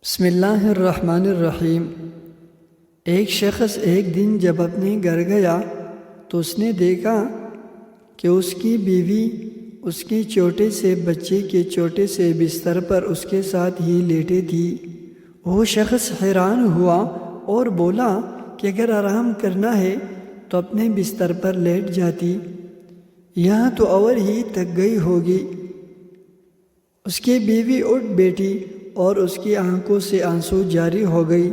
بسم اللہ الرحمن الرحیم۔ ایک شخص ایک دن جب اپنے گھر گیا تو اس نے دیکھا کہ اس کی بیوی اس کے چھوٹے سے بچے کے چھوٹے سے بستر پر اس کے ساتھ ہی لیٹی تھی۔ وہ شخص حیران ہوا اور بولا کہ اگر آرام کرنا ہے تو اپنے بستر پر لیٹ جاتی، یہاں تو اور ہی تک گئی ہوگی۔ اس کی بیوی اٹھ بیٹھی اور اس کی آنکھوں سے آنسو جاری ہو گئی۔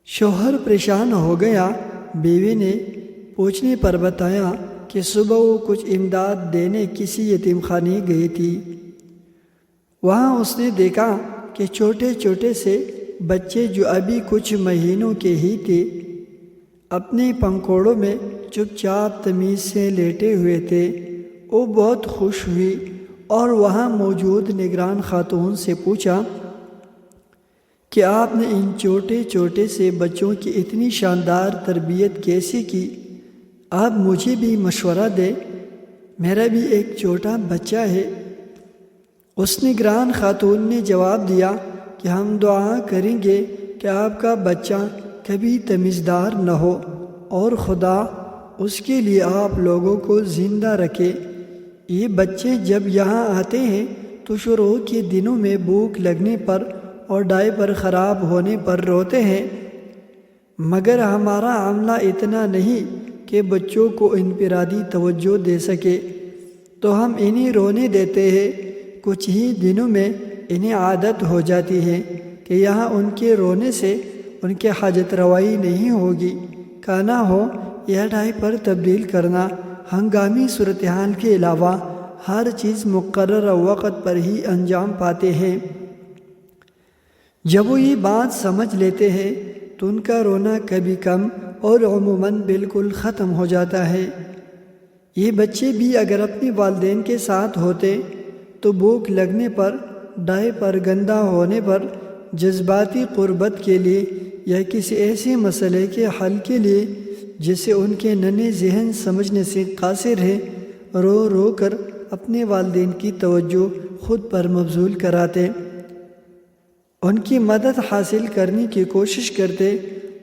شوہر پریشان ہو گیا۔ بیوی نے پوچھنے پر بتایا کہ صبح وہ کچھ امداد دینے کسی یتیم خانے گئی تھی۔ وہاں اس نے دیکھا کہ چھوٹے چھوٹے سے بچے جو ابھی کچھ مہینوں کے ہی تھے اپنے پنکھوڑوں میں چپ چاپ تمیز سے لیٹے ہوئے تھے۔ وہ بہت خوش ہوئی اور وہاں موجود نگران خاتون سے پوچھا کہ آپ نے ان چھوٹے چھوٹے سے بچوں کی اتنی شاندار تربیت کیسے کی؟ آپ مجھے بھی مشورہ دیں، میرا بھی ایک چھوٹا بچہ ہے۔ اس نگران خاتون نے جواب دیا کہ ہم دعا کریں گے کہ آپ کا بچہ کبھی تمیزدار نہ ہو اور خدا اس کے لیے آپ لوگوں کو زندہ رکھے۔ یہ بچے جب یہاں آتے ہیں تو شروع کے دنوں میں بھوک لگنے پر اور ڈائپر خراب ہونے پر روتے ہیں، مگر ہمارا عملہ اتنا نہیں کہ بچوں کو انفرادی توجہ دے سکے، تو ہم انہیں رونے دیتے ہیں۔ کچھ ہی دنوں میں انہیں عادت ہو جاتی ہے کہ یہاں ان کے رونے سے ان کے حاجت روائی نہیں ہوگی، کہنا ہو یا ڈائپر تبدیل کرنا، ہنگامی صورتحال کے علاوہ ہر چیز مقررہ وقت پر ہی انجام پاتے ہیں۔ جب وہ یہ بات سمجھ لیتے ہیں تو ان کا رونا کبھی کم اور عموماً بالکل ختم ہو جاتا ہے۔ یہ بچے بھی اگر اپنے والدین کے ساتھ ہوتے تو بھوک لگنے پر، ڈائپر گندا ہونے پر، جذباتی قربت کے لیے یا کسی ایسے مسئلے کے حل کے لیے جسے ان کے ننھے ذہن سمجھنے سے قاصر ہے، رو رو کر اپنے والدین کی توجہ خود پر مبذول کراتے، ان کی مدد حاصل کرنے کی کوشش کرتے،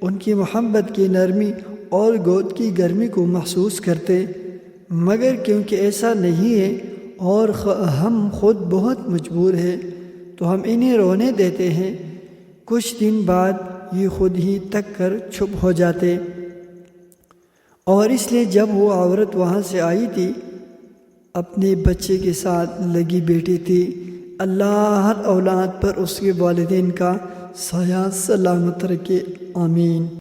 ان کی محبت کی نرمی اور گود کی گرمی کو محسوس کرتے، مگر کیونکہ ایسا نہیں ہے اور ہم خود بہت مجبور ہیں تو ہم انہیں رونے دیتے ہیں۔ کچھ دن بعد یہ خود ہی تک کر چھپ ہو جاتے، اور اس لیے جب وہ عورت وہاں سے آئی تھی اپنے بچے کے ساتھ لگی بیٹھی تھی۔ اللہ ہر اولاد پر اس کے والدین کا سایہ سلامت رکھے، آمین۔